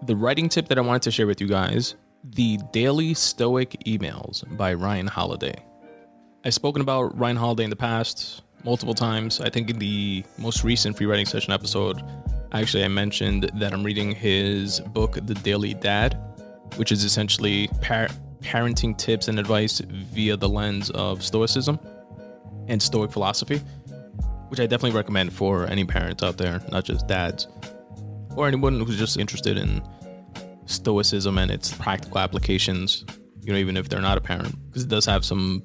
The writing tip that I wanted to share with you guys, the Daily Stoic Emails by Ryan Holiday. I've spoken about Ryan Holiday in the past multiple times. I think in the most recent free writing session episode, I mentioned that I'm reading his book, The Daily Dad, which is essentially parenting tips and advice via the lens of Stoicism and Stoic philosophy, which I definitely recommend for any parents out there, not just dads, or anyone who's just interested in Stoicism and its practical applications, even if they're not a parent, because it does have some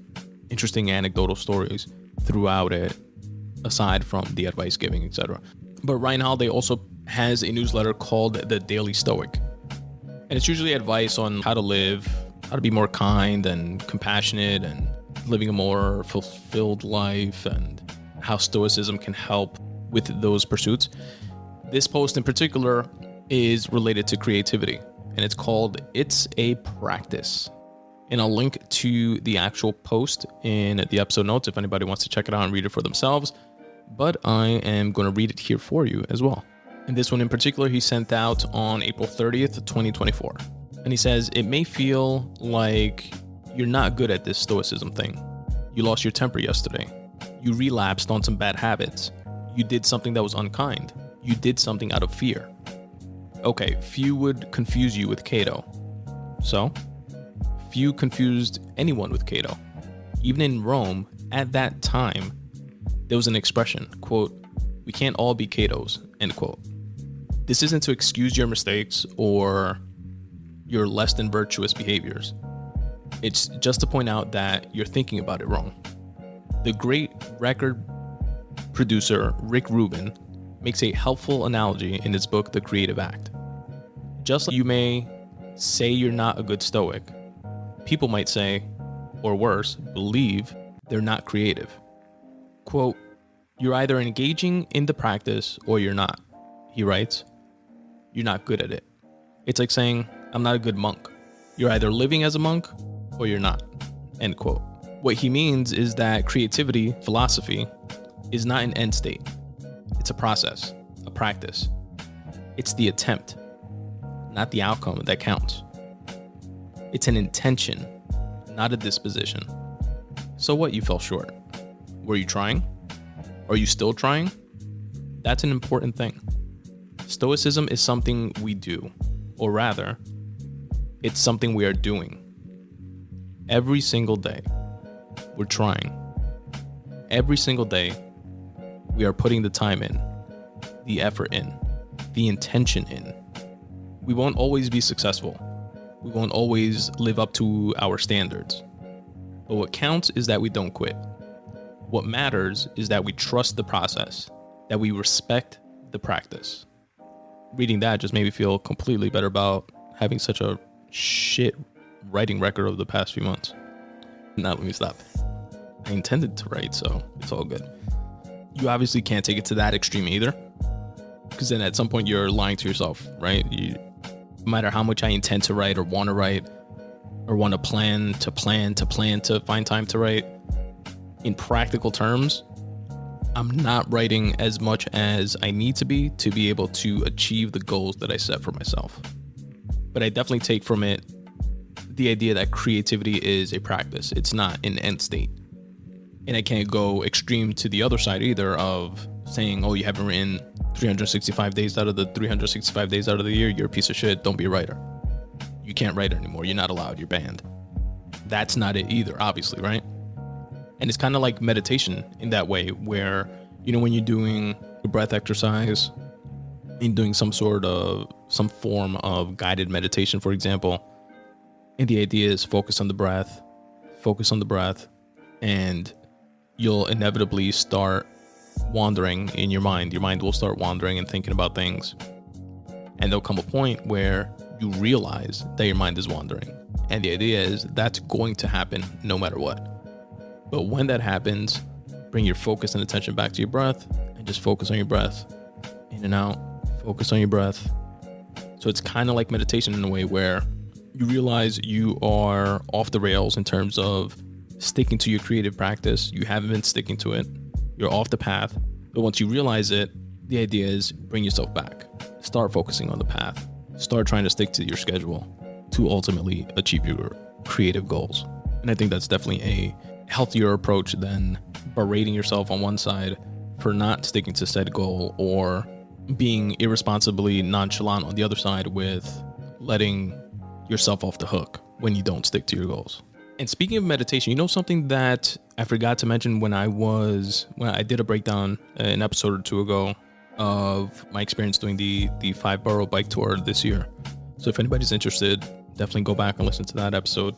interesting anecdotal stories throughout it, aside from the advice giving, etc. But Ryan Holiday also has a newsletter called The Daily Stoic, and it's usually advice on how to live, how to be more kind and compassionate and living a more fulfilled life, and how Stoicism can help with those pursuits. This post in particular is related to creativity, and it's called It's a Practice. And I'll link to the actual post in the episode notes if anybody wants to check it out and read it for themselves. But I am going to read it here for you as well. And this one in particular, he sent out on April 30th, 2024. And he says, it may feel like you're not good at this Stoicism thing. You lost your temper yesterday. You relapsed on some bad habits. You did something that was unkind. You did something out of fear. Okay, few would confuse you with Cato. So, few confused anyone with Cato. Even in Rome, at that time, there was an expression, quote, we can't all be Catos, end quote. This isn't to excuse your mistakes or your less than virtuous behaviors. It's just to point out that you're thinking about it wrong. The great record producer Rick Rubin makes a helpful analogy in his book, The Creative Act. Just like you may say you're not a good Stoic, people might say, or worse, believe they're not creative. Quote, you're either engaging in the practice or you're not. He writes, you're not good at it. It's like saying, I'm not a good monk. You're either living as a monk or you're not, end quote. What he means is that creativity, philosophy, is not an end state. It's a process, a practice. It's the attempt, not the outcome that counts. It's an intention, not a disposition. So what, you fell short? Were you trying? Are you still trying? That's an important thing. Stoicism is something we do, or rather, it's something we are doing. Every single day, we're trying. Every single day, we are putting the time in, the effort in, the intention in. We won't always be successful. We won't always live up to our standards. But what counts is that we don't quit. What matters is that we trust the process, that we respect the practice. Reading that just made me feel completely better about having such a shit writing record over the past few months. Now let me stop. I intended to write, so it's all good. You obviously can't take it to that extreme either, because then at some point you're lying to yourself, right? No matter how much I intend to write or want to write or want to plan to find time to write, in practical terms, I'm not writing as much as I need to be able to achieve the goals that I set for myself. But I definitely take from it the idea that creativity is a practice. It's not an end state. And I can't go extreme to the other side either of saying, oh, you haven't written 365 days out of the 365 days out of the year, you're a piece of shit, don't be a writer. You can't write anymore, you're not allowed, you're banned. That's not it either, obviously, right? And it's kind of like meditation in that way, where, when you're doing a breath exercise and doing some form of guided meditation, for example, and the idea is focus on the breath, and you'll inevitably start wandering in your mind. Your mind will start wandering and thinking about things. And there'll come a point where you realize that your mind is wandering. And the idea is that's going to happen no matter what. But when that happens, bring your focus and attention back to your breath and just focus on your breath. In and out, focus on your breath. So it's kind of like meditation in a way where you realize you are off the rails in terms of sticking to your creative practice. You haven't been sticking to it. You're off the path. But once you realize it, the idea is bring yourself back. Start focusing on the path. start trying to stick to your schedule to ultimately achieve your creative goals. And I think that's definitely a healthier approach than berating yourself on one side for not sticking to said goal, or being irresponsibly nonchalant on the other side with letting yourself off the hook when you don't stick to your goals. And speaking of meditation, something that I forgot to mention when I did a breakdown an episode or two ago of my experience doing the 5-borough bike tour this year. So if anybody's interested, definitely go back and listen to that episode.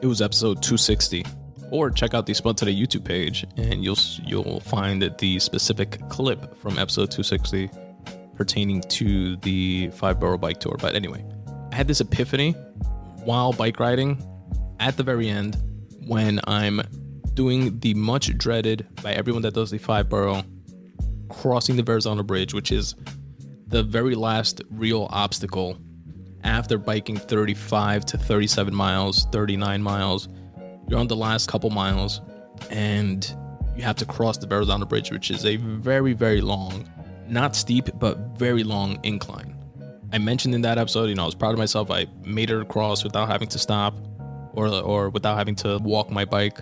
It was episode 260. Or check out the Spun Today YouTube page, and you'll find the specific clip from episode 260 pertaining to the 5-borough bike tour. But anyway, I had this epiphany while bike riding at the very end when I'm doing the much dreaded by everyone that does the 5-borough, crossing the Verrazano Bridge, which is the very last real obstacle after biking 35 to 37 miles, 39 miles. You're on the last couple miles and you have to cross the Verrazano Bridge, which is a very, very long, not steep, but very long incline. I mentioned in that episode, I was proud of myself. I made it across without having to stop or without having to walk my bike.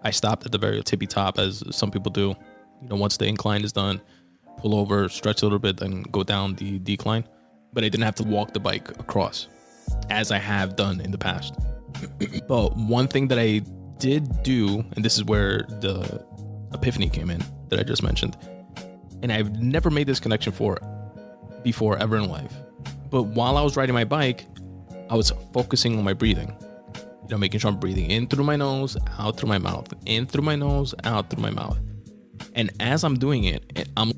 I stopped at the very tippy top, as some people do. Once the incline is done, pull over, stretch a little bit, then go down the decline. But I didn't have to walk the bike across, as I have done in the past. But one thing that I did do, and this is where the epiphany came in that I just mentioned, and I've never made this connection before ever in life. But while I was riding my bike, I was focusing on my breathing. Making sure I'm breathing in through my nose, out through my mouth, in through my nose, out through my mouth. And as I'm doing it, I'm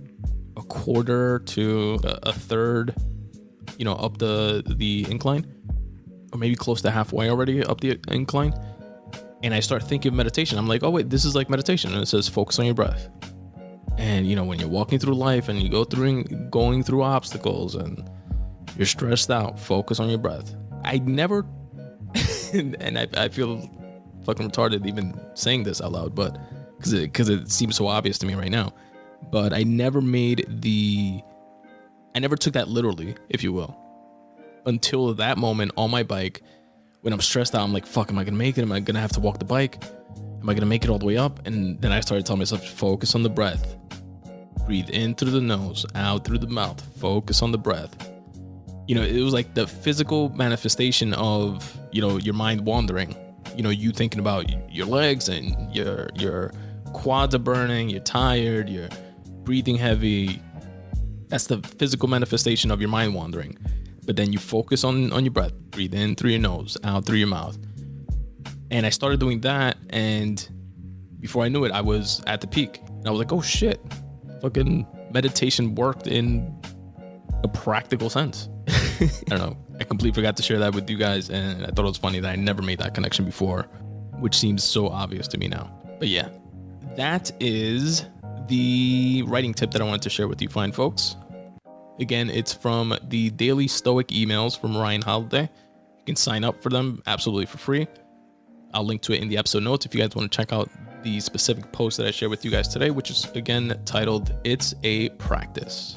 a quarter to a third, up the incline, or maybe close to halfway already up the incline. And I start thinking of meditation. I'm like, oh wait, this is like meditation. And it says, focus on your breath. And when you're walking through life and you going through obstacles and you're stressed out, focus on your breath. I never, and I feel fucking retarded even saying this out loud, but because it seems so obvious to me right now. But I never took that literally, if you will, until that moment on my bike when I'm stressed out. I'm like, fuck, am I gonna make it? Am I gonna have to walk the bike? Am I gonna make it all the way up? And then I started telling myself, focus on the breath. Breathe in through the nose, out through the mouth. Focus on the breath. It was like the physical manifestation of, your mind wandering. You thinking about your legs and your quads are burning, you're tired, you're breathing heavy. That's the physical manifestation of your mind wandering. But then you focus on your breath. Breathe in through your nose, out through your mouth. And I started doing that, and before I knew it, I was at the peak. And I was like, oh shit, fucking meditation worked in a practical sense. I don't know. I completely forgot to share that with you guys, and I thought it was funny that I never made that connection before, which seems so obvious to me now. But yeah, that is the writing tip that I wanted to share with you fine folks. Again, it's from the daily Stoic emails from Ryan Holiday. You can sign up for them absolutely for free. I'll link to it in the episode notes if you guys want to check out the specific post that I shared with you guys today, which is again titled, It's a Practice.